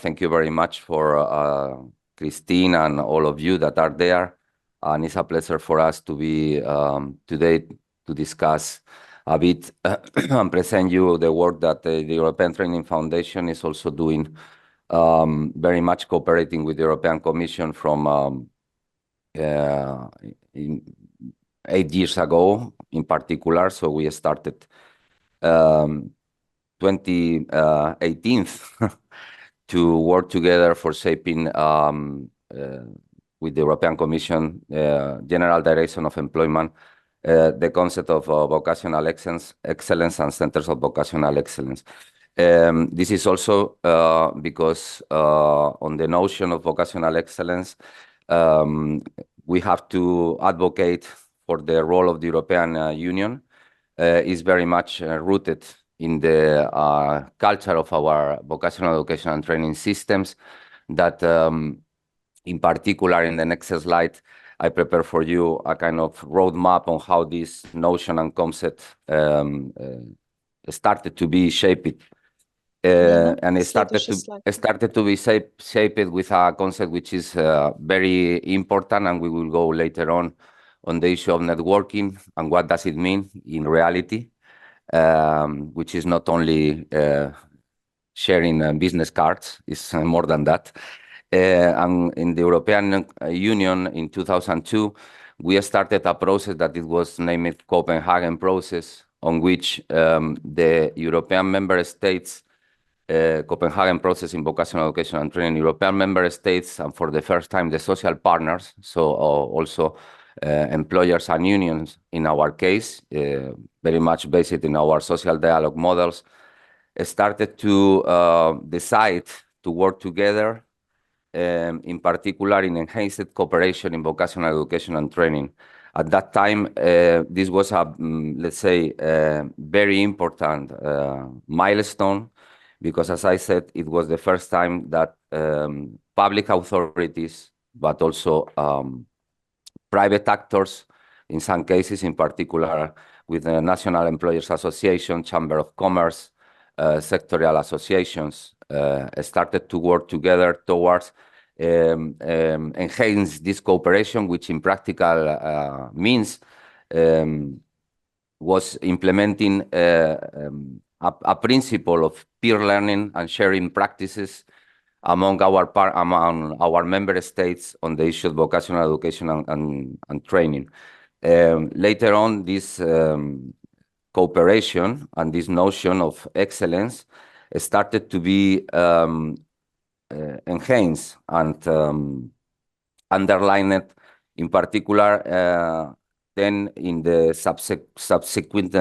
thank you very much for Christine and all of you that are there. And it's a pleasure for us to be today to discuss a bit and present you the work that the European Training Foundation is also doing, very much cooperating with the European Commission from 8 years ago in particular. So we started 2018 to work together for shaping with the European Commission, General Direction of Employment, the concept of vocational excellence and centers of vocational excellence. This is also because on the notion of vocational excellence, we have to advocate for the role of the European Union. Is very much rooted in the culture of our vocational education and training systems that, in particular, in the next slide, I prepare for you a kind of roadmap on how this notion and concept started to be shaped. And it started to be shaped with a concept which is very important, and we will go later on the issue of networking and what does it mean in reality, which is not only sharing business cards, it's more than that. And in the European Union in 2002, we started a process that it was named Copenhagen process, on which the European member states, Copenhagen process in vocational education and training, European member states, and for the first time the social partners, so also employers and unions in our case, very much based in our social dialogue models, started to decide to work together, in particular in enhanced cooperation in vocational education and training. At that time, this was a, let's say, very important milestone, because as I said, it was the first time that public authorities, but also private actors, in some cases, in particular with the National Employers Association, Chamber of Commerce, sectorial associations, started to work together towards enhance this cooperation, which in practical means was implementing a principle of peer learning and sharing practices among our member states on the issue of vocational education and training. Later on, this cooperation and this notion of excellence started to be enhanced and underlined, in particular, then in the subsequent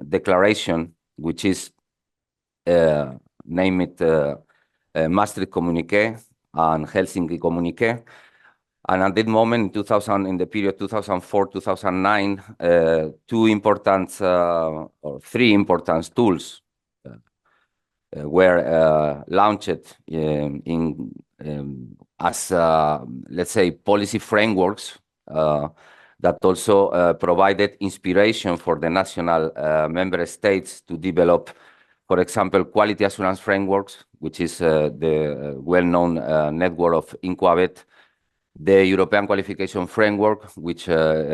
declaration, which is named Maastricht Communiqué and Helsinki Communiqué. And at that moment, in the period 2004-2009, three important tools were launched as, let's say, policy frameworks that also provided inspiration for the national member states to develop, for example, quality assurance frameworks, which is the well-known network of INQUAVET, the European qualification framework, which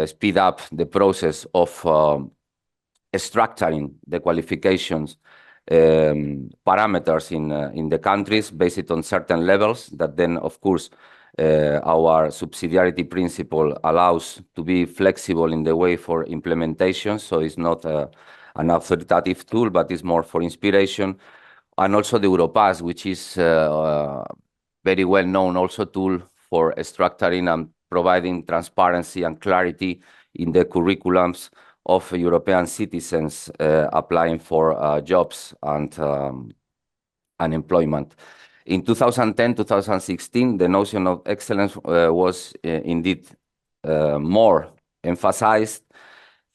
speed up the process of structuring the qualifications parameters in the countries based on certain levels that then, of course, our subsidiarity principle allows to be flexible in the way for implementation. So it's not an authoritative tool, but it's more for inspiration. And also the Europass, which is very well known also tool for structuring and providing transparency and clarity in the curriculums of European citizens applying for jobs and employment. In 2010-2016, the notion of excellence was indeed more emphasized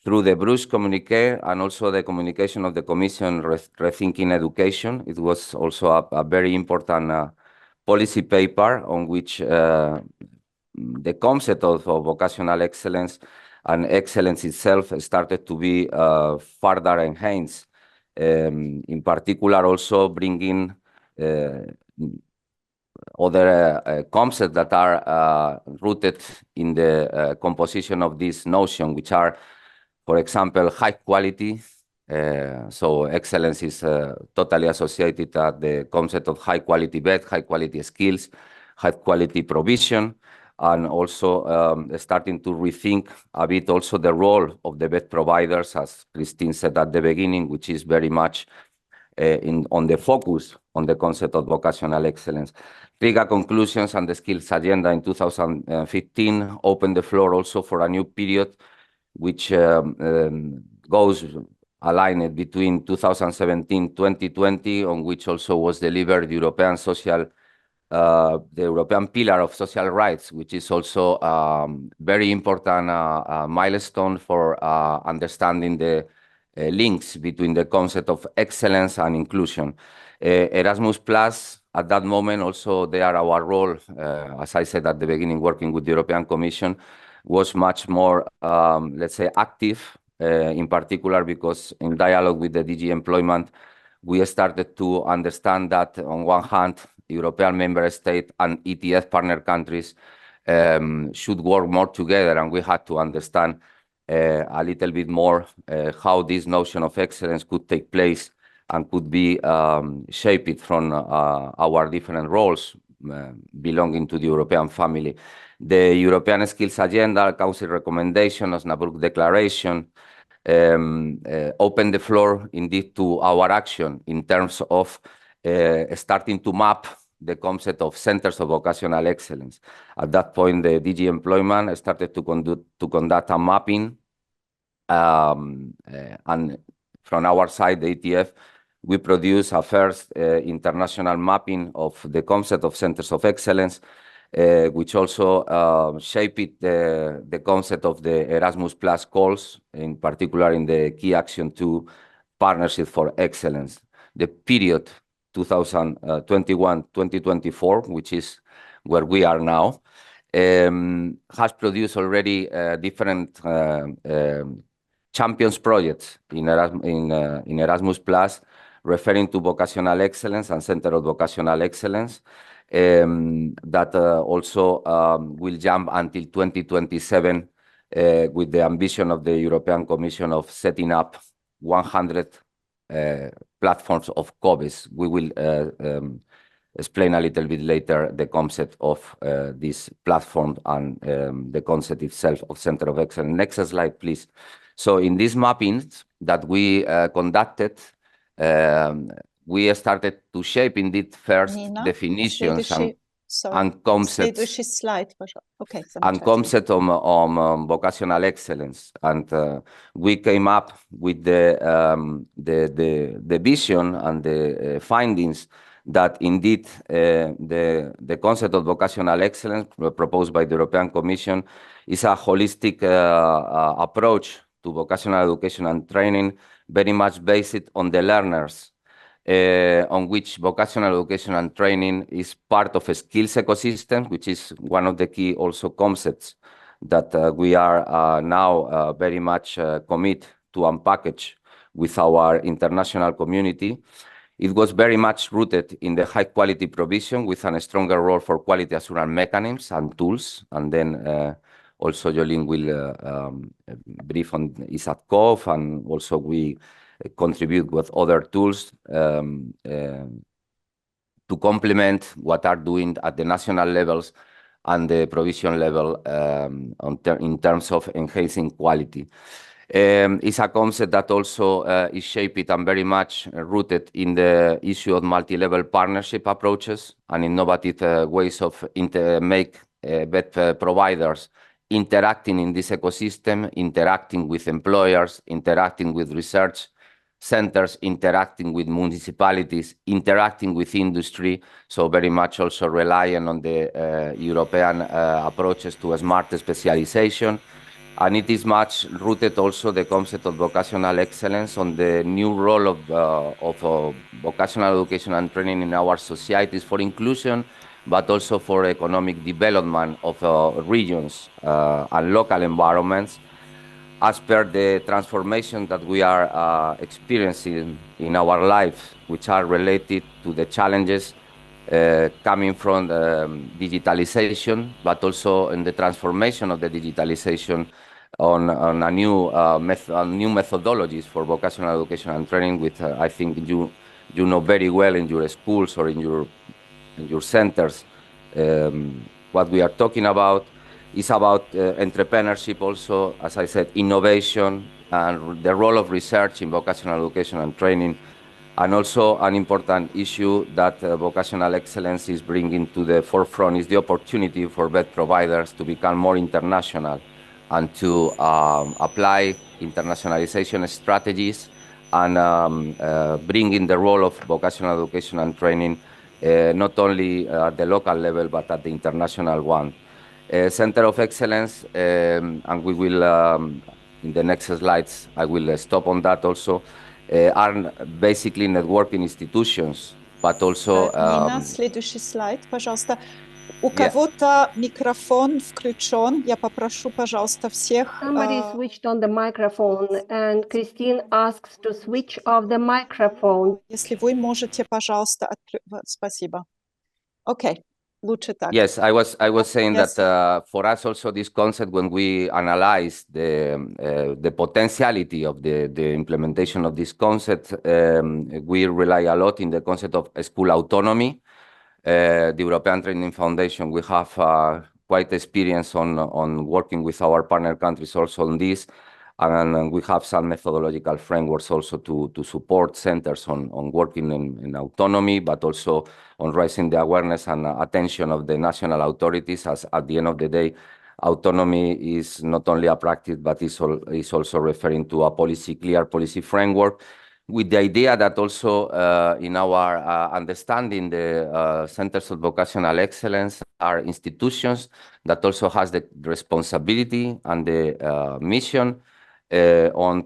through the Bruges Communiqué and also the communication of the Commission Rethinking Education. It was also a very important policy paper on which the concept of vocational excellence and excellence itself started to be further enhanced, in particular also bringing other concepts that are rooted in the composition of this notion, which are, for example, high quality. So excellence is totally associated at the concept of high quality bed, high quality skills, high quality provision, and also starting to rethink a bit also the role of the bed providers, as Christine said at the beginning, which is very much on the focus on the concept of vocational excellence. RIGA conclusions and the skills agenda in 2015 opened the floor also for a new period, which goes aligned between 2017-2020, on which also was delivered the European Pillar of Social Rights, which is also very important milestone for understanding the links between the concept of excellence and inclusion. Erasmus Plus, at that moment, also there our role, as I said at the beginning, working with the European Commission, was much more, let's say, active, in particular because in dialogue with the DG Employment, we started to understand that on one hand, European member states and ETF partner countries should work more together, and we had to understand a little bit more how this notion of excellence could take place and could be shaped from our different roles belonging to the European family. The European Skills Agenda, Council Recommendation, Osnabrück Declaration, open the floor indeed to our action in terms of starting to map the concept of centers of vocational excellence. At that point, the DG Employment started to conduct a mapping, and from our side, the ETF, we produced a first international mapping of the concept of centers of excellence, which also shaped the concept of the Erasmus Plus calls, in particular in the Key Action 2 Partnership for Excellence. The period 2021-2024, which is where we are now, has produced already different champions projects in Erasmus Plus, referring to vocational excellence and Center of Vocational Excellence, that also will jump until 2027 with the ambition of the European Commission of setting up 100 platforms of COVEs. We will explain a little bit later the concept of this platform and the concept itself of Center of Excellence. Next slide, please. So in these mappings that we conducted, we started to shape indeed first definitions and concepts and concept on vocational excellence, and we came up with the vision and the findings that indeed the concept of vocational excellence proposed by the European Commission is a holistic approach to vocational education and training, very much based on the learners, on which vocational education and training is part of a skills ecosystem, which is one of the key also concepts that we are now very much commit to unpackage with our international community. It was very much rooted in the high quality provision with a stronger role for quality assurance mechanisms and tools. And then also Jolene will brief on ISATCOVE, and also we contribute with other tools to complement what are doing at the national levels and the provision level in terms of enhancing quality. It's a concept that also is shaped and very much rooted in the issue of multi-level partnership approaches and innovative ways of make bed providers interacting in this ecosystem, interacting with employers, interacting with research centers, interacting with municipalities, interacting with industry, so very much also relying on the European approaches to a smart specialization. And it is much rooted also the concept of vocational excellence on the new role of vocational education and training in our societies for inclusion, but also for economic development of regions and local environments, as per the transformation that we are experiencing in our lives, which are related to the challenges coming from digitalization, but also in the transformation of the digitalization on a new new methodologies for vocational education and training, which I think you know very well in your schools or in your centers. What we are talking about is about entrepreneurship also, as I said, innovation, and the role of research in vocational education and training. And also an important issue that vocational excellence is bringing to the forefront is the opportunity for VET providers to become more international and to apply internationalization strategies and bring in the role of vocational education and training not only at the local level but at the international one. Center of Excellence, and we will, in the next slides, I will stop on that also, are basically networking institutions, but also... Нина, следующий слайд, пожалуйста. У кого-то микрофон включен. Я попрошу, пожалуйста, всех... Somebody switched on the microphone, and Christine asks to switch off the microphone. Если вы можете, пожалуйста, спасибо. Okay. Yes, I was saying that for us also this concept, when we analyze the potentiality of the implementation of this concept, we rely a lot in the concept of school autonomy. The European Training Foundation, we have quite experience on working with our partner countries also on this, and we have some methodological frameworks also to support centers on working in autonomy, but also on raising the awareness and attention of the national authorities, as at the end of the day, autonomy is not only a practice, but is also referring to a clear policy framework, with the idea that also in our understanding, the Centers of Vocational Excellence are institutions that also has the responsibility and the mission on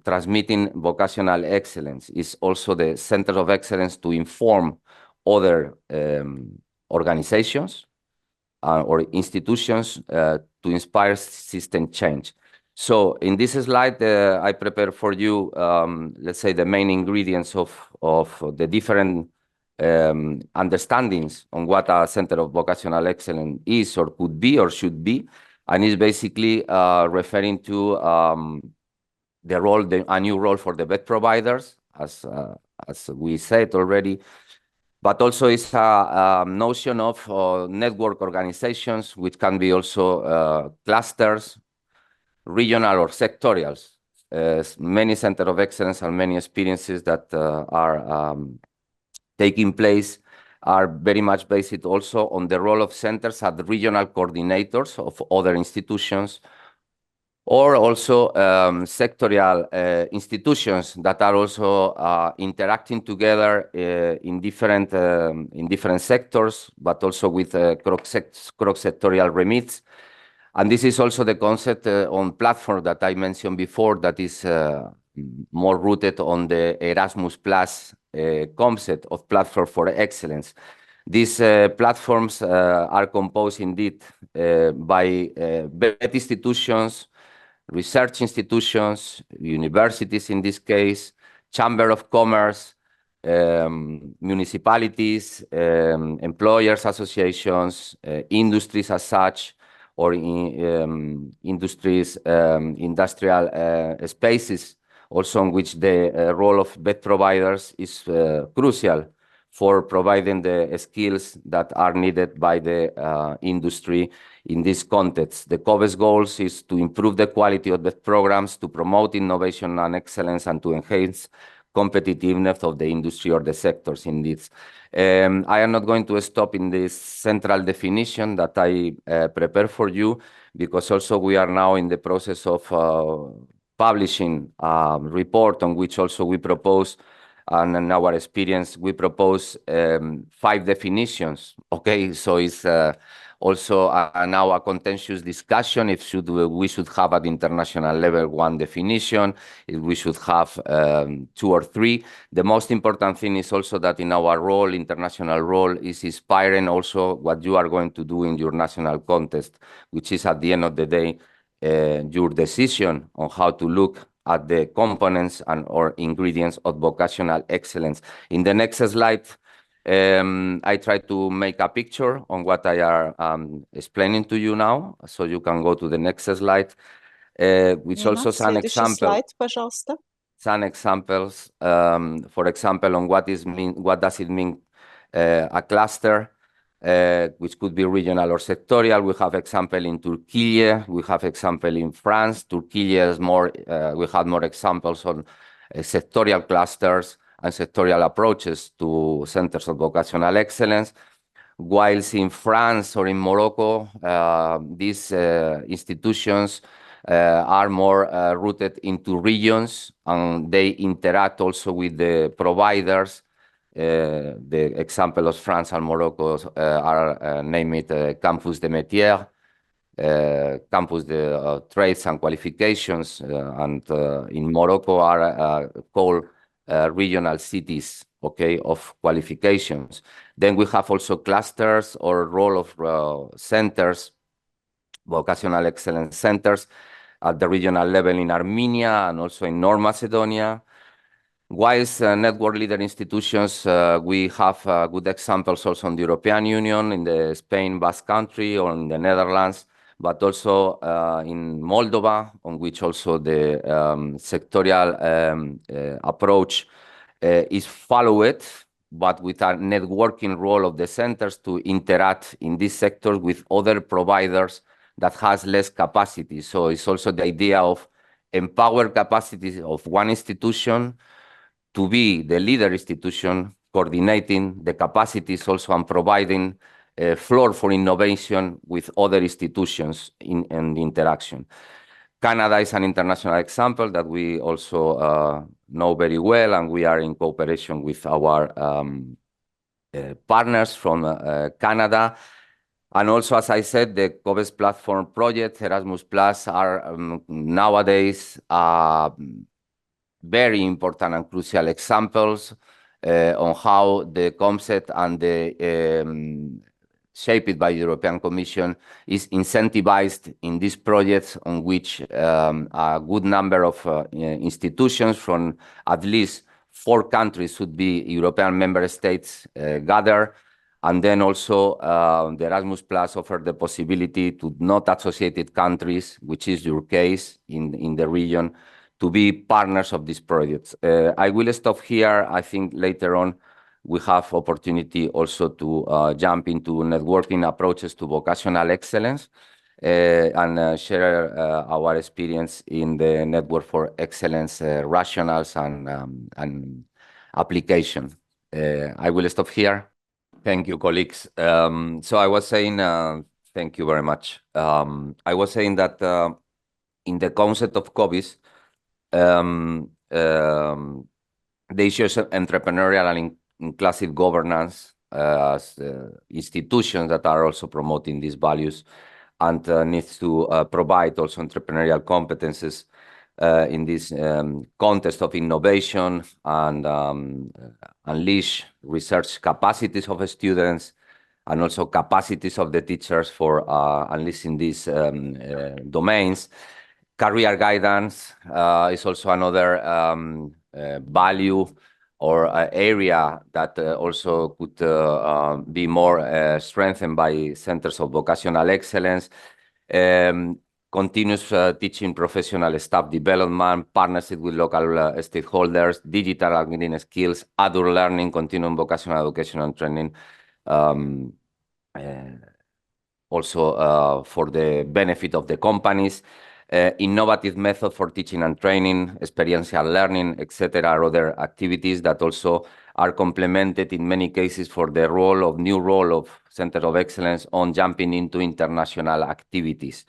transmitting vocational excellence. Is also the Center of Excellence to inform other organizations or institutions to inspire system change. So in this slide, I prepare for you, let's say, the main ingredients of the different understandings on what a Center of Vocational Excellence is or could be or should be. And it's basically referring to the role, a new role for the VET providers, as we said already, but also it's a notion of network organizations, which can be also clusters, regional or sectorials. Many Centers of Excellence and many experiences that are taking place are very much based also on the role of centers as regional coordinators of other institutions, or also sectorial institutions that are also interacting together in different sectors, but also with cross-sectorial remits. And this is also the concept on platform that I mentioned before, that is more rooted on the Erasmus Plus concept of platform for excellence. These platforms are composed indeed by VET institutions, research institutions, universities in this case, Chamber of Commerce, municipalities, employers associations, industries as such, or industries, industrial spaces, also in which the role of VET providers is crucial for providing the skills that are needed by the industry in this context. The COVE's goals is to improve the quality of the programs, to promote innovation and excellence, and to enhance competitiveness of the industry or the sectors in this. I am not going to stop in this central definition that I prepare for you, because also we are now in the process of publishing a report on which also we propose, and in our experience, we propose 5 definitions. Okay, so it's also now a contentious discussion if we should have at international level 1 definition, if we should have 2 or 3. The most important thing is also that in our role, international role, is inspiring also what you are going to do in your national context, which is at the end of the day your decision on how to look at the components and or ingredients of vocational excellence. In the next slide, I try to make a picture on what I are explaining to you now, so you can go to the next slide, which Nina, also some следующий examples. слайд, пожалуйста. Some examples, for example, on what does it mean a cluster, which could be regional or sectorial. We have example in Turkey, we have example in France. Turkey is more, we had more examples on sectorial clusters and sectorial approaches to centers of vocational excellence. Whilst in France or in Morocco, these institutions are more rooted into regions, and they interact also with the providers. The example of France and Morocco are named Campus de Métiers, Campus de Trades and Qualifications, and in Morocco are called regional cities, okay, of qualifications. Then we have also clusters or role of centers, vocational excellence centers at the regional level in Armenia and also in North Macedonia. Whilst network leader institutions, we have good examples also in the European Union, in the Spain Basque Country, or in the Netherlands, but also in Moldova, on which also the sectorial approach is followed, but with a networking role of the centers to interact in this sector with other providers that has less capacity. So it's also the idea of empower capacities of one institution to be the leader institution, coordinating the capacities also and providing a floor for innovation with other institutions in the interaction. Canada is an international example that we also know very well, and we are in cooperation with our partners from Canada. And also, as I said, the COVES platform project, Erasmus Plus, are nowadays very important and crucial examples on how the concept and the shaped by the European Commission is incentivized in these projects, on which a good number of institutions from at least 4 countries should be European member states gather. And then also the Erasmus Plus offer the possibility to not associated countries, which is your case in the region, to be partners of these projects. I will stop here. I think later on we have opportunity also to jump into networking approaches to vocational excellence and share our experience in the network for excellence rationals and application. I will stop here. Thank you, colleagues. So I was saying, thank you very much. I was saying that in the concept of COVES, they issue entrepreneurial and inclusive governance as institutions that are also promoting these values, and needs to provide also entrepreneurial competences in this context of innovation and unleash research capacities of students and also capacities of the teachers for unleashing these domains. Career guidance is also another value or area that also could be more strengthened by centers of vocational excellence. Continuous teaching, professional staff development, partnership with local stakeholders, digital and green skills, adult learning, continuum vocational education and training, also for the benefit of the companies. Innovative method for teaching and training, experiential learning, etc., are other activities that also are complemented in many cases for the new role of Center of Excellence on jumping into international activities.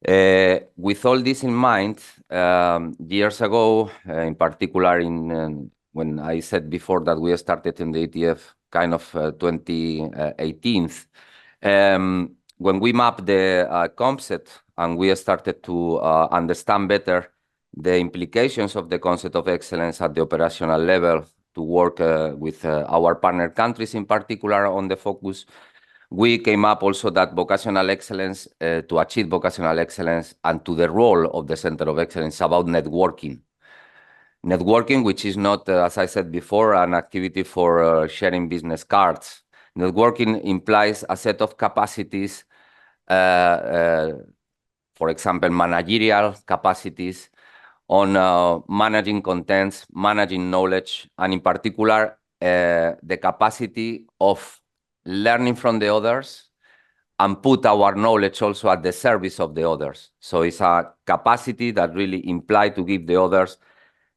With all this in mind, years ago, in particular when I said before that we started in the ETF kind of 2018, when we mapped the concept and we started to understand better the implications of the concept of excellence at the operational level to work with our partner countries in particular on the focus, we came up also that vocational excellence, to achieve vocational excellence and to the role of the Center of Excellence about networking. Networking, which is not, as I said before, an activity for sharing business cards. Networking implies a set of capacities, for example, managerial capacities on managing contents, managing knowledge, and in particular, the capacity of learning from the others and put our knowledge also at the service of the others. So it's a capacity that really implies to give the others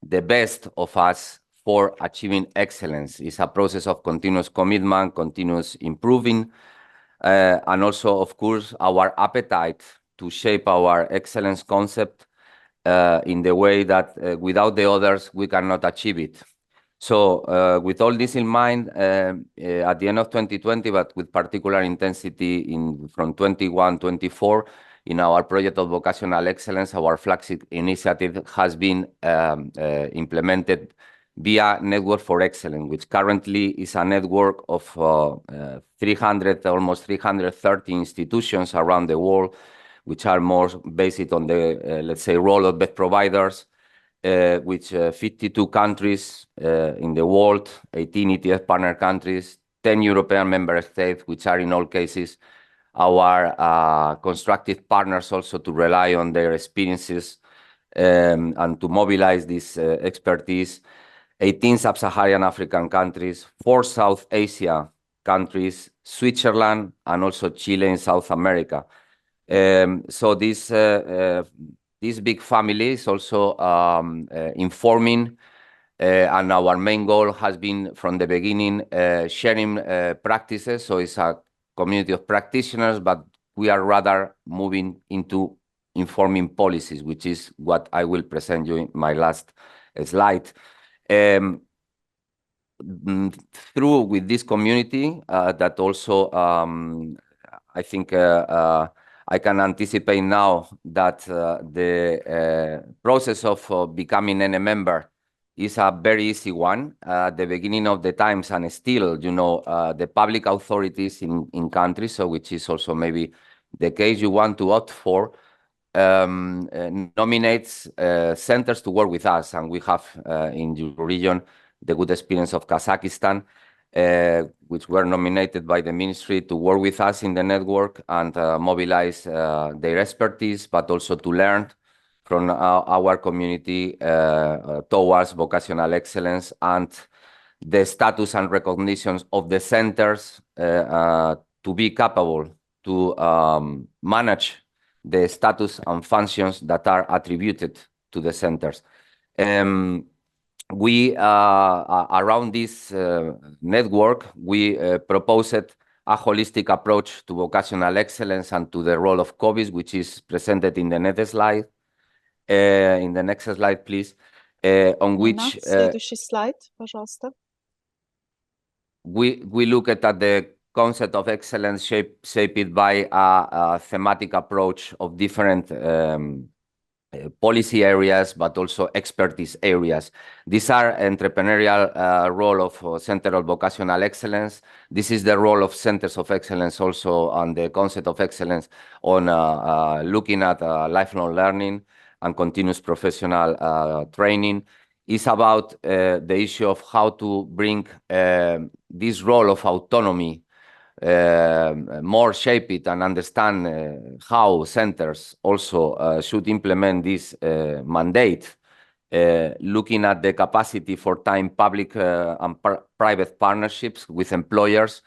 the best of us for achieving excellence. It's a process of continuous commitment, continuous improving, and also, of course, our appetite to shape our excellence concept in the way that without the others, we cannot achieve it. So with all this in mind, at the end of 2020, but with particular intensity from 21-24, in our project of vocational excellence, our flagship initiative has been implemented via Network for Excellence, which currently is a network of almost 330 institutions around the world, which are more based on the, let's say, role of best providers, which 52 countries in the world, 18 ETF partner countries, 10 European member states, which are in all cases our constructive partners also to rely on their experiences and to mobilize this expertise, 18 sub-Saharan African countries, 4 South Asia countries, Switzerland, and also Chile in South America. So this big family is also informing, and our main goal has been from the beginning sharing practices. So it's a community of practitioners, but we are rather moving into informing policies, which is what I will present you in my last slide. Through with this community that also I think I can anticipate now that the process of becoming ENE member is a very easy one. At the beginning of the times, and still, you know, the public authorities in countries, so which is also maybe the case you want to opt for, nominates centers to work with us. And we have in your region the good experience of Kazakhstan, which were nominated by the ministry to work with us in the network and mobilize their expertise, but also to learn from our community towards vocational excellence and the status and recognitions of the centers to be capable to manage the status and functions that are attributed to the centers. We around this network, we proposed a holistic approach to vocational excellence and to the role of COVID, which is presented in the next slide. In the next slide, please. On which следующий слайд, пожалуйста. We look at the concept of excellence shaped by a thematic approach of different policy areas, but also expertise areas. These are entrepreneurial role of Center of Vocational Excellence. This is the role of Centers of Excellence also on the concept of excellence on looking at lifelong learning and continuous professional training. It's about the issue of how to bring this role of autonomy more shape it and understand how centers also should implement this mandate, looking at the capacity for time public and private partnerships with employers,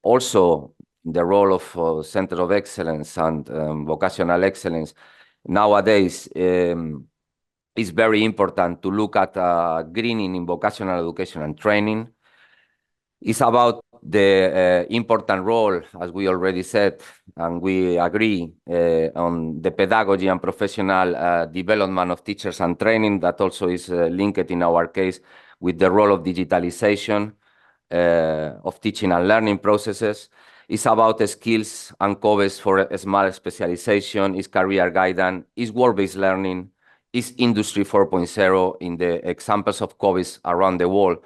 also the role of Center of Excellence and Vocational Excellence. Nowadays, it's very important to look at greening in vocational education and training. It's about the important role, as we already said, and we agree on the pedagogy and professional development of teachers and training that also is linked in our case with the role of digitalization of teaching and learning processes. It's about skills and codes for a smart specialization, it's career guidance, it's work-based learning, it's Industry 4.0 in the examples of COVIDs around the world.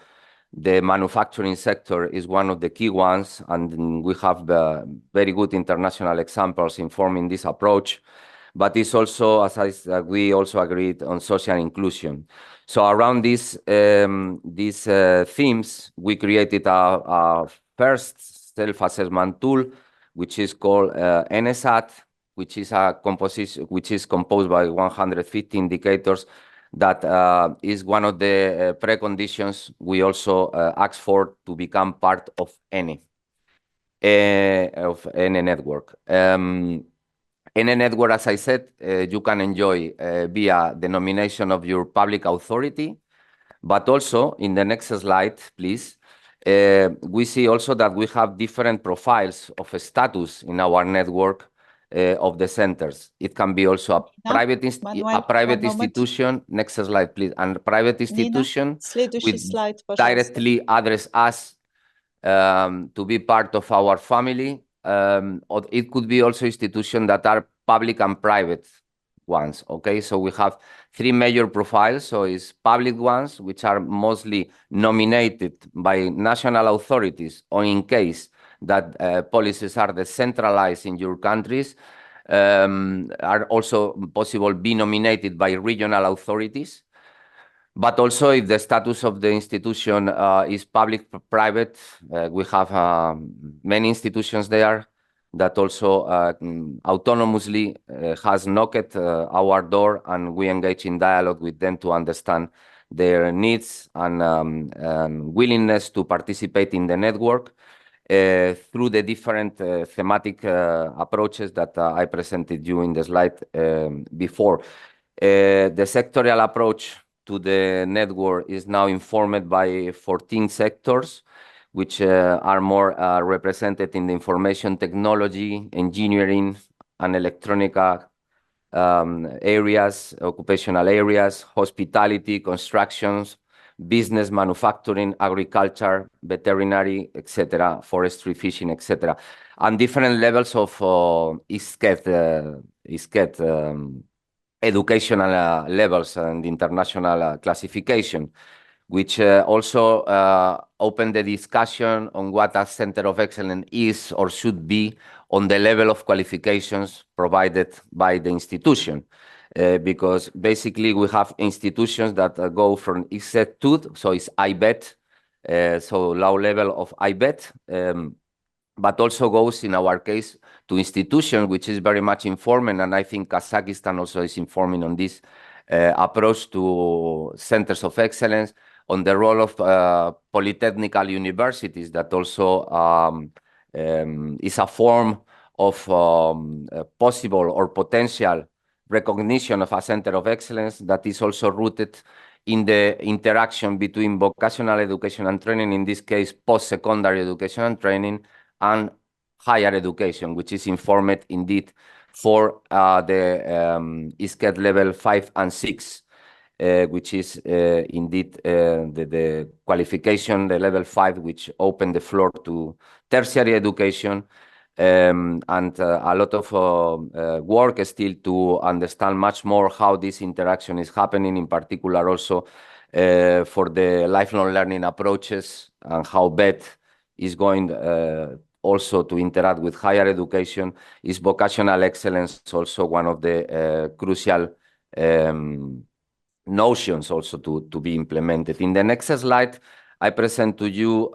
The manufacturing sector is one of the key ones, and we have very good international examples informing this approach. but it's also, we also agreed on social inclusion. So around these themes, we created a first self-assessment tool, which is called NSAT, which is composed by 150 indicators. That is one of the preconditions we also asked for to become part of ENE network. ENE network, as I said, you can enjoy via the nomination of your public authority, but also in the next slide, please, we see also that we have different profiles of status in our network of the centers. It can be also a private institution. Next slide, please. And private institution directly address us to be part of our family. Or it could be also institutions that are public and private ones. Okay, so we have three major profiles. So it's public ones, which are mostly nominated by national authorities, or in case that policies are decentralized in your countries, are also possible be nominated by regional authorities. But also, if the status of the institution is public-private, we have many institutions there that also autonomously has knocked our door, and we engage in dialogue with them to understand their needs and willingness to participate in the network through the different thematic approaches that I presented you in the slide before. The sectorial approach to the network is now informed by 14 sectors, which are more represented in the information technology, engineering, and electronic areas, occupational areas, hospitality, constructions, business, manufacturing, agriculture, veterinary, etc., forestry, fishing, etc., and different levels of ISATCOVE educational levels and international classification, which also open the discussion on what a center of excellence is or should be on the level of qualifications provided by the institution. Because basically we have institutions that go from ISATCOVE, so it's IBET, so low level of IBET, but also goes, in our case, to institutions, which is very much informing, and I think Kazakhstan also is informing on this approach to centers of excellence, on the role of polytechnical universities, that also is a form of possible or potential recognition of a center of excellence that is also rooted in the interaction between vocational education and training, in this case, post-secondary education and training, and higher education, which is informed indeed for the ISATCOVE level 5 and 6, which is indeed the qualification, the level 5, which opened the floor to tertiary education, and a lot of work still to understand much more how this interaction is happening, in particular also for the lifelong learning approaches, and how VET is going also to interact with higher education. Is vocational excellence also one of the crucial notions also to be implemented? In the next slide, I present to you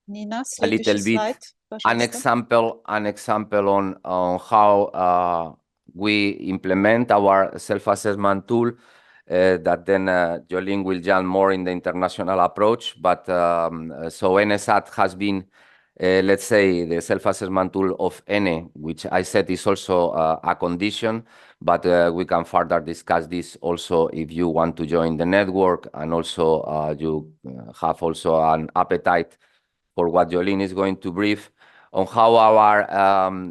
Nina, a little bit an example on how we implement our self-assessment tool, that then Jolene will jump more in the international approach. But so NSAT has been, let's say, the self-assessment tool of ENE, which I said is also a condition, but we can further discuss this also if you want to join the network, and also you have also an appetite for what Jolene is going to brief on how our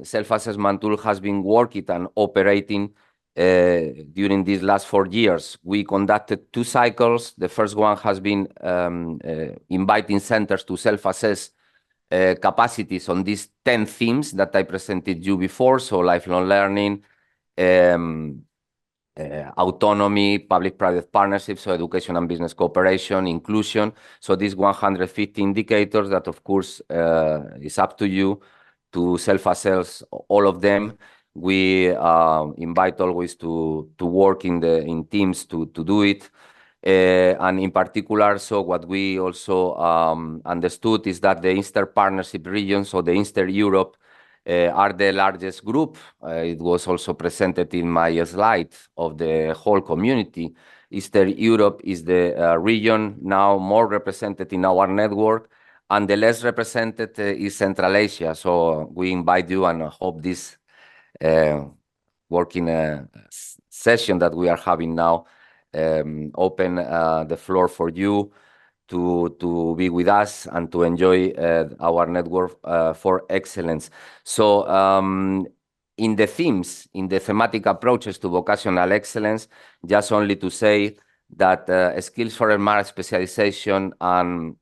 self-assessment tool has been working and operating during these last 4 years. We conducted 2 cycles. The first one has been inviting centers to self-assess capacities on these 10 themes that I presented you before, so lifelong learning, autonomy, public-private partnerships, so education and business cooperation, inclusion. So these 150 indicators that, of course, is up to you to self-assess all of them. We invite always to work in teams to do it. And in particular, so what we also understood is that the Eastern Partnership region, so the Eastern Europe, are the largest group. It was also presented in my slide of the whole community. Eastern Europe is the region now more represented in our network, and the less represented is Central Asia. So we invite you and hope this working session that we are having now open the floor for you to be with us and to enjoy our network for excellence. So in the themes, in the thematic approaches to vocational excellence, just only to say that skills for smart specialization and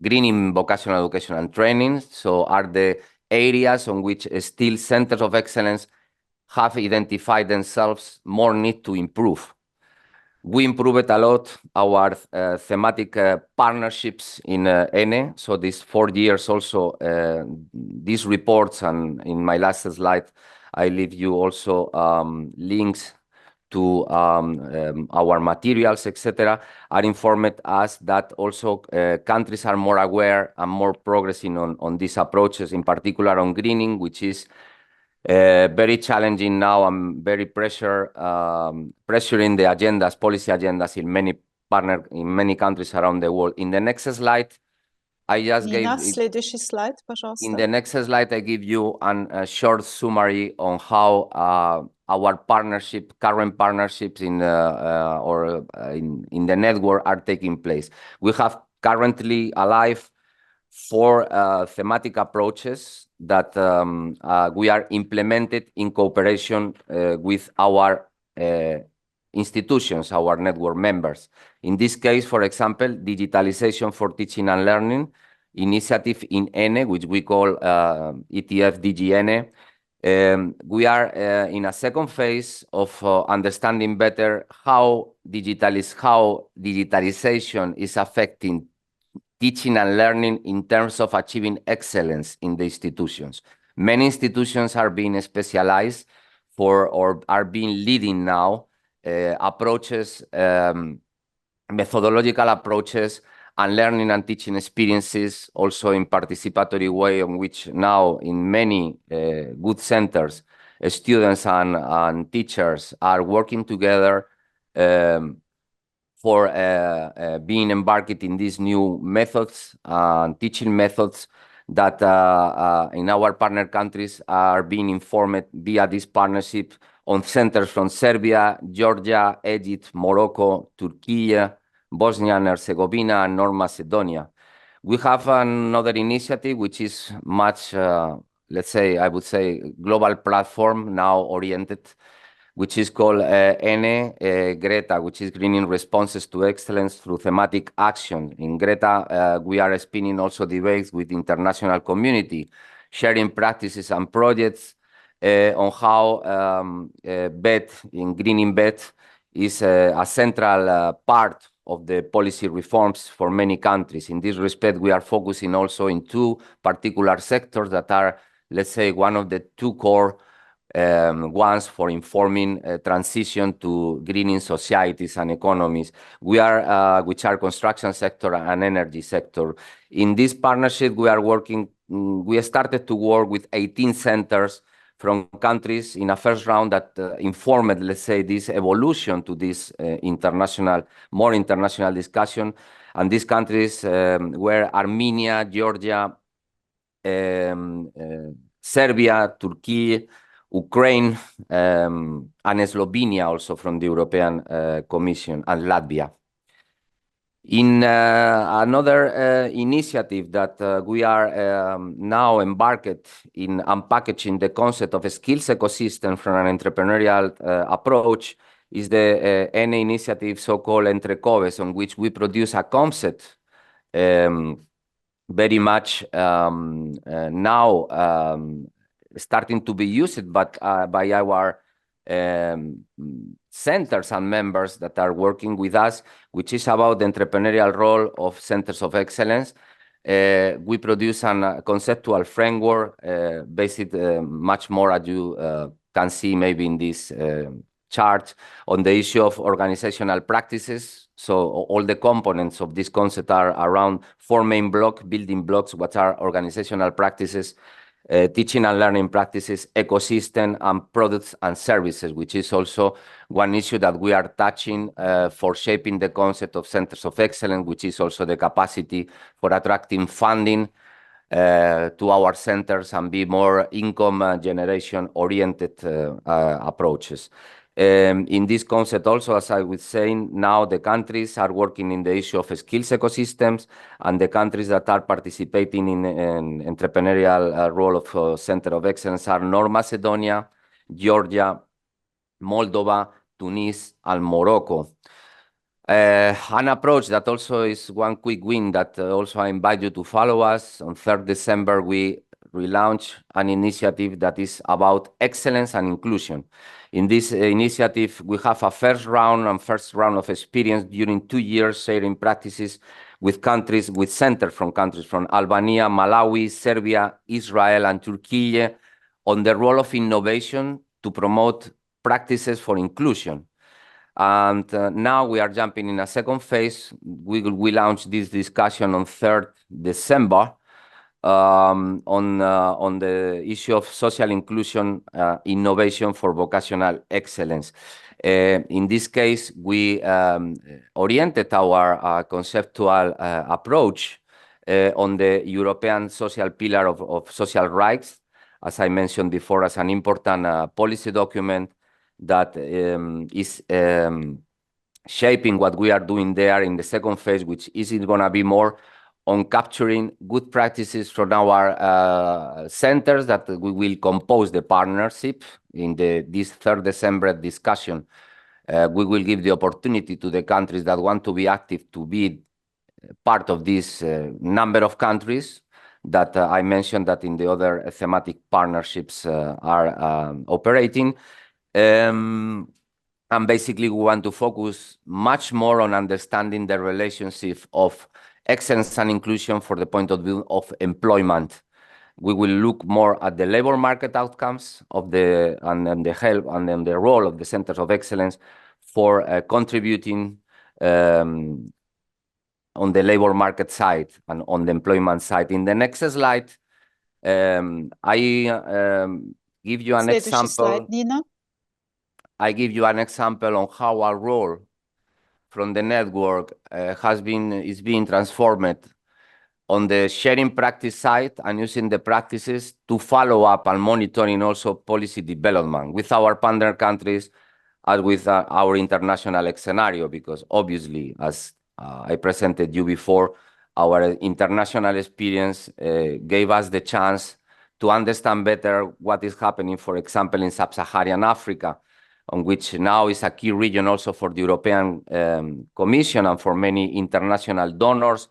greening vocational education and training, so are the areas on which still centers of excellence have identified themselves more need to improve. We improved a lot our thematic partnerships in ENE. So these 4 years also, these reports, and in my last slide, I leave you also links to our materials, etc., are informed us that also countries are more aware and more progressing on these approaches, in particular on greening, which is very challenging now and very pressuring the agendas, policy agendas in many countries around the world. In the next slide, I just gave следующий слайд, пожалуйста. In the next slide, I give you a short summary on how our current partnerships in the network are taking place. We have currently alive 4 thematic approaches that we are implemented in cooperation with our institutions, our network members. In this case, for example, digitalization for teaching and learning initiative in ENE, which we call ETF DGNE. We are in a second phase of understanding better how digitalization is affecting teaching and learning in terms of achieving excellence in the institutions. Many institutions are being specialized for or are being leading now approaches, methodological approaches, and learning and teaching experiences, also in participatory way, on which now in many good centers, students and teachers are working together for being embarked in these new methods, teaching methods that in our partner countries are being informed via this partnership on centers from Serbia, Georgia, Egypt, Morocco, Turkey, Bosnia and Herzegovina, and North Macedonia. We have another initiative which is much, let's say, I would say, global platform now oriented, which is called ENE Greta, which is Greening Responses to Excellence through Thematic Action. In Greta, we are spinning also debates with the international community, sharing practices and projects on how greening BET is a central part of the policy reforms for many countries. In this respect, we are focusing also in 2 particular sectors that are, let's say, one of the 2 core ones for informing transition to greening societies and economies, which are construction sector and energy sector. In this partnership, we started to work with 18 centers from countries in a first round that informed, let's say, this evolution to this more international discussion. And these countries were Armenia, Georgia, Serbia, Turkey, Ukraine, and Slovenia, also from the European Commission, and Latvia. In another initiative that we are now embarked in unpackaging the concept of a skills ecosystem from an entrepreneurial approach is the ENE initiative, so-called ENTRECOVES, on which we produce a concept very much now starting to be used by our centers and members that are working with us, which is about the entrepreneurial role of centers of excellence. We produce a conceptual framework based much more, as you can see maybe in this chart, on the issue of organizational practices. So all the components of this concept are around 4 main building blocks, what are organizational practices, teaching and learning practices, ecosystem, and products and services, which is also one issue that we are touching for shaping the concept of centers of excellence, which is also the capacity for attracting funding to our centers and be more income generation oriented approaches. In this concept also, as I was saying, now the countries are working in the issue of skills ecosystems, and the countries that are participating in entrepreneurial role of Center of Excellence are North Macedonia, Georgia, Moldova, Tunis, and Morocco. An approach that also is one quick win that also I invite you to follow us. On 3rd December, we relaunch an initiative that is about excellence and inclusion. In this initiative, we have a first round of experience during 2 years sharing practices with countries, with centers from countries from Albania, Malawi, Serbia, Israel, and Turkey on the role of innovation to promote practices for inclusion. And now we are jumping in a second phase. We launch this discussion on 3rd December on the issue of social inclusion, innovation for vocational excellence. In this case, we oriented our conceptual approach on the European social pillar of social rights, as I mentioned before, as an important policy document that is shaping what we are doing there in the second phase, which is going to be more on capturing good practices from our centers that we will compose the partnership in this 3rd December discussion. We will give the opportunity to the countries that want to be active to be part of this number of countries that I mentioned that in the other thematic partnerships are operating. And basically, we want to focus much more on understanding the relationship of excellence and inclusion for the point of view of employment. We will look more at the labor market outcomes of and then the help and then the role of the centers of excellence for contributing on the labor market side and on the employment side. In the next slide, I give you an example. Slide, Nina. I give you an example on how our role from the network is being transformed on the sharing practice side and using the practices to follow up and monitoring also policy development with our partner countries and with our international scenario, because obviously, as I presented you before, our international experience gave us the chance to understand better what is happening, for example, in Sub-Saharan Africa, on which now is a key region also for the European Commission and for many international donors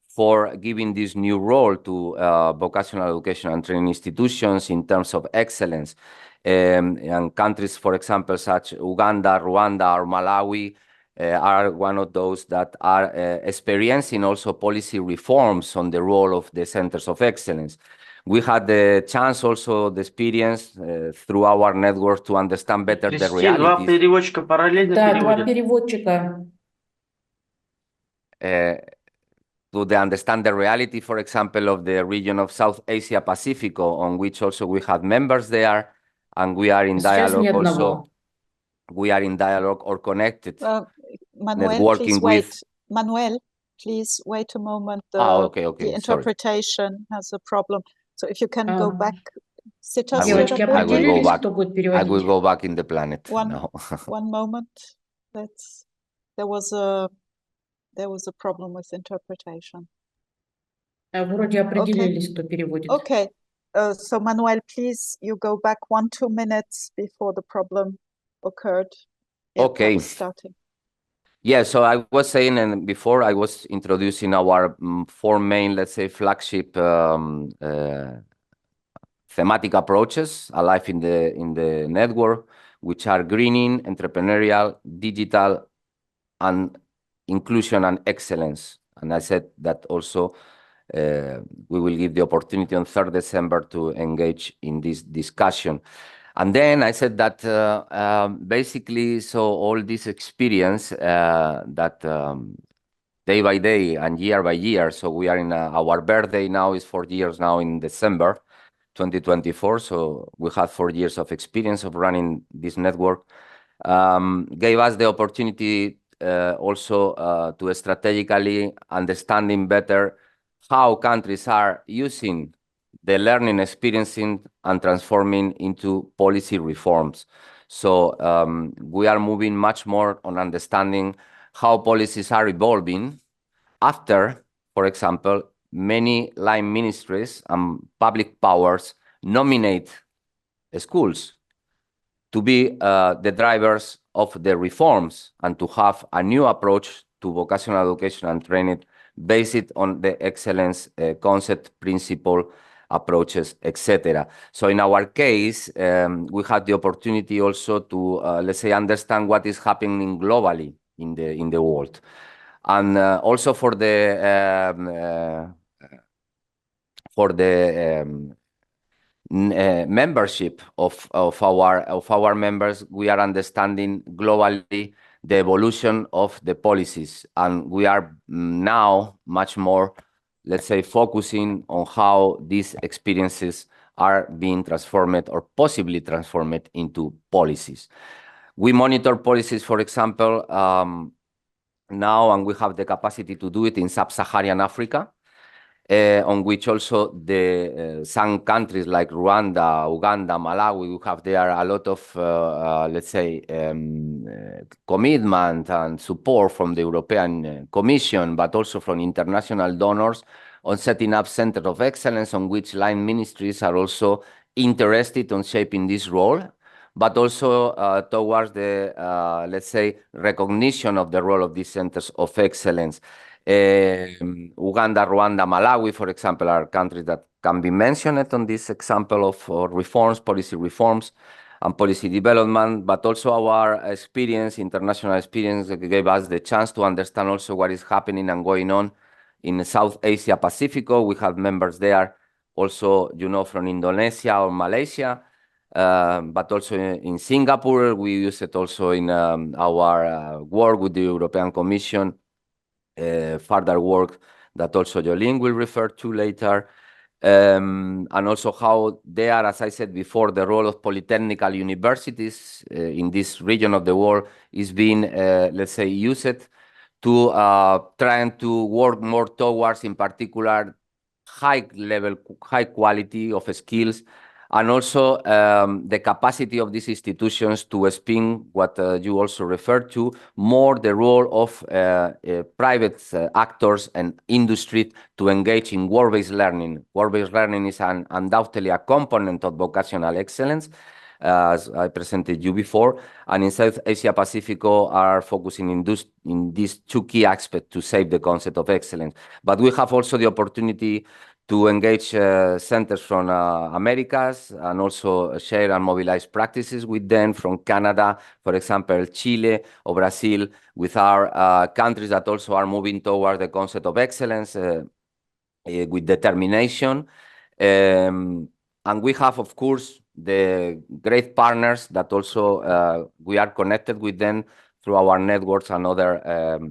for giving this new role to vocational education and training institutions in terms of excellence. And countries, for example, such Uganda, Rwanda, or Malawi are one of those that are experiencing also policy reforms on the role of the centers of excellence. We had the chance also, the experience through our network to understand better the realities. Два переводчика параллельно переводят. Два переводчика. To understand the reality, for example, of the region of South Asia Pacific, on which also we have members there, and we are in dialogue also. We are in dialogue or connected. Manuel, please wait. Manuel, please wait a moment. The interpretation has a problem. So if you can go back, Девочки, определились, кто будет переводить? I will go back in the planet. One moment. There was a problem with interpretation. Вроде определились, кто переводит. Okay. So Manuel, please, you go back 1-2 minutes before the problem occurred. Okay. Starting. Yeah, so I was saying, and before I was introducing our 4 main, let's say, flagship thematic approaches alive in the network, which are greening, entrepreneurial, digital, and inclusion and excellence. And I said that also we will give the opportunity on 3rd December to engage in this discussion. And then I said that basically, so all this experience that day by day and year by year, so we are in our birthday now is 4 years now in December 2024, so we had 4 years of experience of running this network, gave us the opportunity also to strategically understanding better how countries are using the learning experiencing and transforming into policy reforms. So we are moving much more on understanding how policies are evolving after, for example, many line ministries and public powers nominate schools to be the drivers of the reforms and to have a new approach to vocational education and training based on the excellence concept, principle, approaches, etc. So in our case, we had the opportunity also to, let's say, understand what is happening globally in the world. And also for the membership of our members, we are understanding globally the evolution of the policies, and we are now much more, let's say, focusing on how these experiences are being transformed or possibly transformed into policies. We monitor policies, for example, now, and we have the capacity to do it in sub-Saharan Africa, on which also the some countries like Rwanda, Uganda, Malawi, we have there a lot of, let's say, commitment and support from the European Commission, but also from international donors on setting up centers of excellence on which line ministries are also interested in shaping this role, but also towards the, let's say, recognition of the role of these centers of excellence. Uganda, Rwanda, Malawi, for example, are countries that can be mentioned on this example of reforms, policy reforms, and policy development, but also our experience, international experience, gave us the chance to understand also what is happening and going on in South Asia Pacific. We have members there also, you know, from Indonesia or Malaysia, but also in Singapore. We use it also in our work with the European Commission, further work that also Jolene will refer to later, and also how they are, as I said before, the role of polytechnical universities in this region of the world is being, let's say, used to trying to work more towards, in particular, high level, high quality of skills, and also the capacity of these institutions to spin what you also referred to, more the role of private actors and industry to engage in work-based learning. Work-based learning is undoubtedly a component of vocational excellence, as I presented you before, and in South Asia Pacific are focusing in these two key aspects to save the concept of excellence. But we have also the opportunity to engage centers from Americas and also share and mobilize practices with them from Canada, for example, Chile or Brazil, with our countries that also are moving toward the concept of excellence with determination. And we have, of course, the great partners that also we are connected with them through our networks and other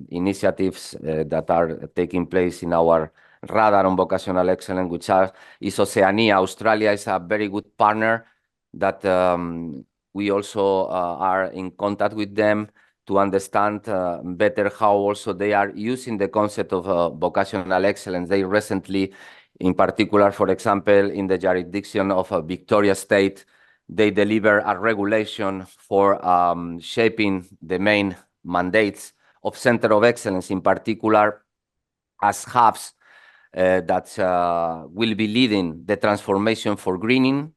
initiatives that are taking place in our radar on vocational excellence, which is Oceania. Australia is a very good partner that we also are in contact with them to understand better how also they are using the concept of vocational excellence. They recently, in particular, for example, in the jurisdiction of Victoria State, they deliver a regulation for shaping the main mandates of Center of Excellence, in particular, as hubs that will be leading the transformation for greening,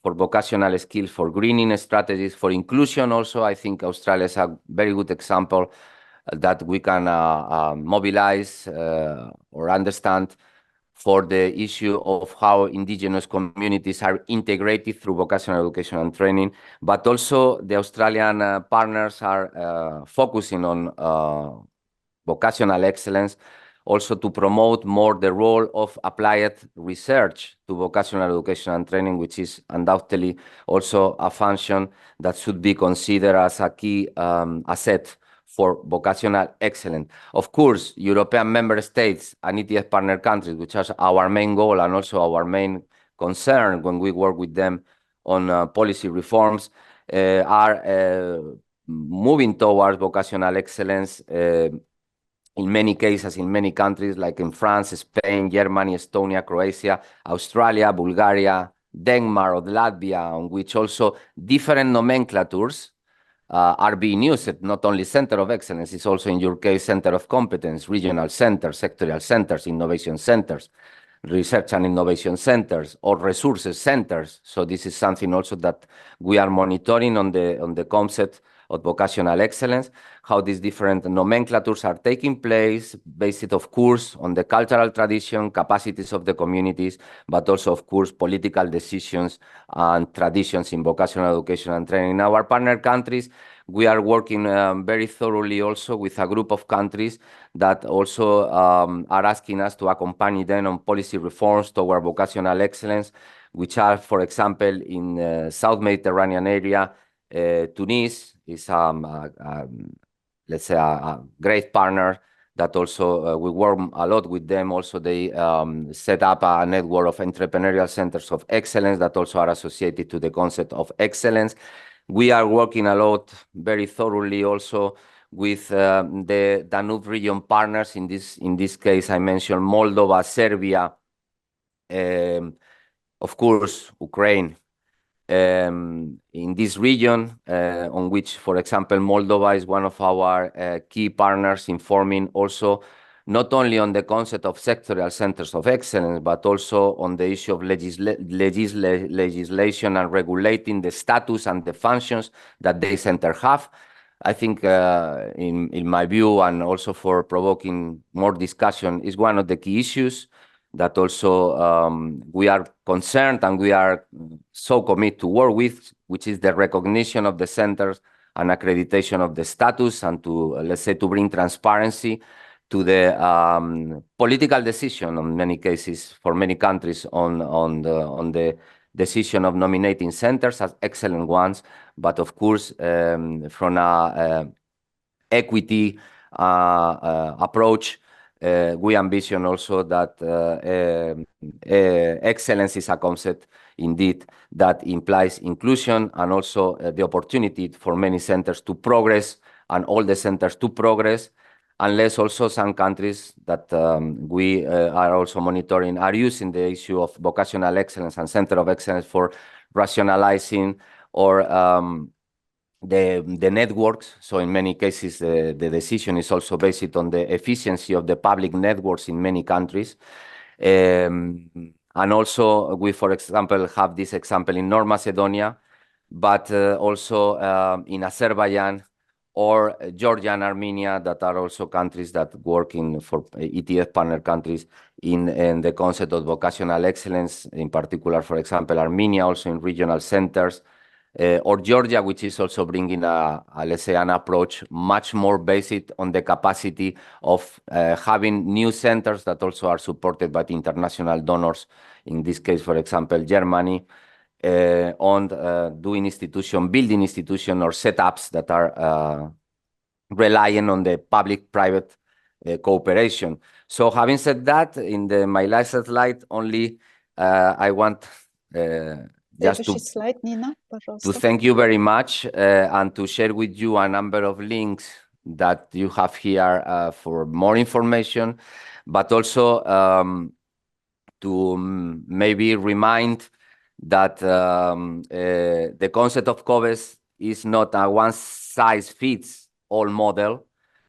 for vocational skills, for greening strategies, for inclusion also. I think Australia is a very good example that we can mobilize or understand for the issue of how indigenous communities are integrated through vocational education and training. But also the Australian partners are focusing on vocational excellence also to promote more the role of applied research to vocational education and training, which is undoubtedly also a function that should be considered as a key asset for vocational excellence. Of course, European member states and ETF partner countries, which is our main goal and also our main concern when we work with them on policy reforms, are moving towards vocational excellence in many cases, in many countries, like in France, Spain, Germany, Estonia, Croatia, Australia, Bulgaria, Denmark, or Latvia, on which also different nomenclatures are being used, not only center of excellence, it's also in your case center of competence, regional centers, sectorial centers, innovation centers, research and innovation centers, or resources centers. So this is something also that we are monitoring on the concept of vocational excellence, how these different nomenclatures are taking place, based, of course, on the cultural tradition, capacities of the communities, but also, of course, political decisions and traditions in vocational education and training. In our partner countries, we are working very thoroughly also with a group of countries that also are asking us to accompany them on policy reforms toward vocational excellence, which are, for example, in South Mediterranean area, Tunis is, let's say, a great partner that also we work a lot with them. Also, they set up a network of entrepreneurial centers of excellence that also are associated to the concept of excellence. We are working a lot, very thoroughly also with the Danube region partners. In this case, I mentioned Moldova, Serbia, of course, Ukraine. In this region, on which, for example, Moldova is one of our key partners, informing also not only on the concept of sectorial centers of excellence, but also on the issue of legislation and regulating the status and the functions that they center have. I think, in my view, and also for provoking more discussion, is one of the key issues that also we are concerned and we are so committed to work with, which is the recognition of the centers and accreditation of the status, and to, let's say, to bring transparency to the political decision in many cases for many countries on the decision of nominating centers as excellent ones, but of course from a equity approach. We ambition also that excellence is a concept indeed that implies inclusion and also the opportunity for many centers to progress and all the centers to progress, unless also some countries that we are also monitoring are using the issue of vocational excellence and center of excellence for rationalizing or the networks. So in many cases, the decision is also based on the efficiency of the public networks in many countries. And also we, for example, have this example in North Macedonia, but also in Azerbaijan or Georgia and Armenia, that are also countries that work for ETF partner countries in the concept of vocational excellence, in particular, for example, Armenia also in regional centers, or Georgia, which is also bringing let's say, an approach much more based on the capacity of having new centers that also are supported by the international donors. In this case, for example, Germany, on building institution or setups that are relying on the public-private cooperation. So having said that, in my last slide only, I want just to thank you very much and to share with you a number of links that you have here for more information, but also to maybe remind that the concept of COVES is not a one-size-fits-all model.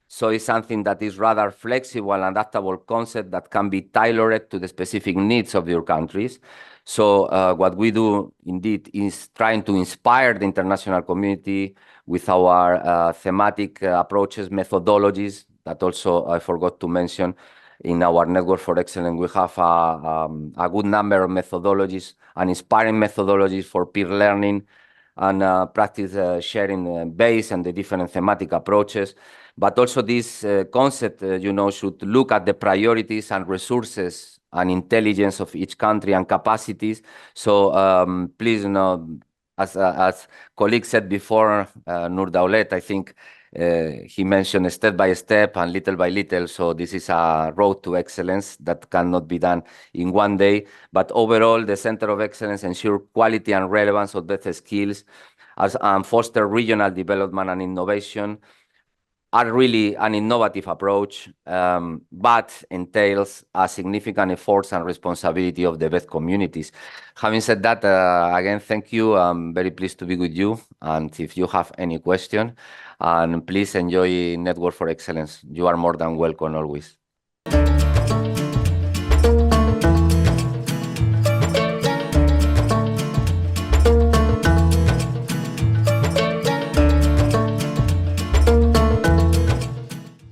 So it's something that is rather flexible and adaptable concept that can be tailored to the specific needs of your countries. So what we do indeed is trying to inspire the international community with our thematic approaches, methodologies, that also I forgot to mention. In our Network for Excellence, we have a good number of methodologies and inspiring methodologies for peer learning and practice sharing base and the different thematic approaches. But also this concept, should look at the priorities and resources and intelligence of each country and capacities. So please, as colleagues said before, Nur Daulet, I think he mentioned step by step and little by little. So this is a road to excellence that cannot be done in one day. But overall, the Center of Excellence ensure quality and relevance of best skills and foster regional development and innovation, are really an innovative approach, but entails a significant efforts and responsibility of the best communities. Having said that, again, thank you. I'm very pleased to be with you. And if you have any question, and please enjoy Network for Excellence. You are more than welcome always.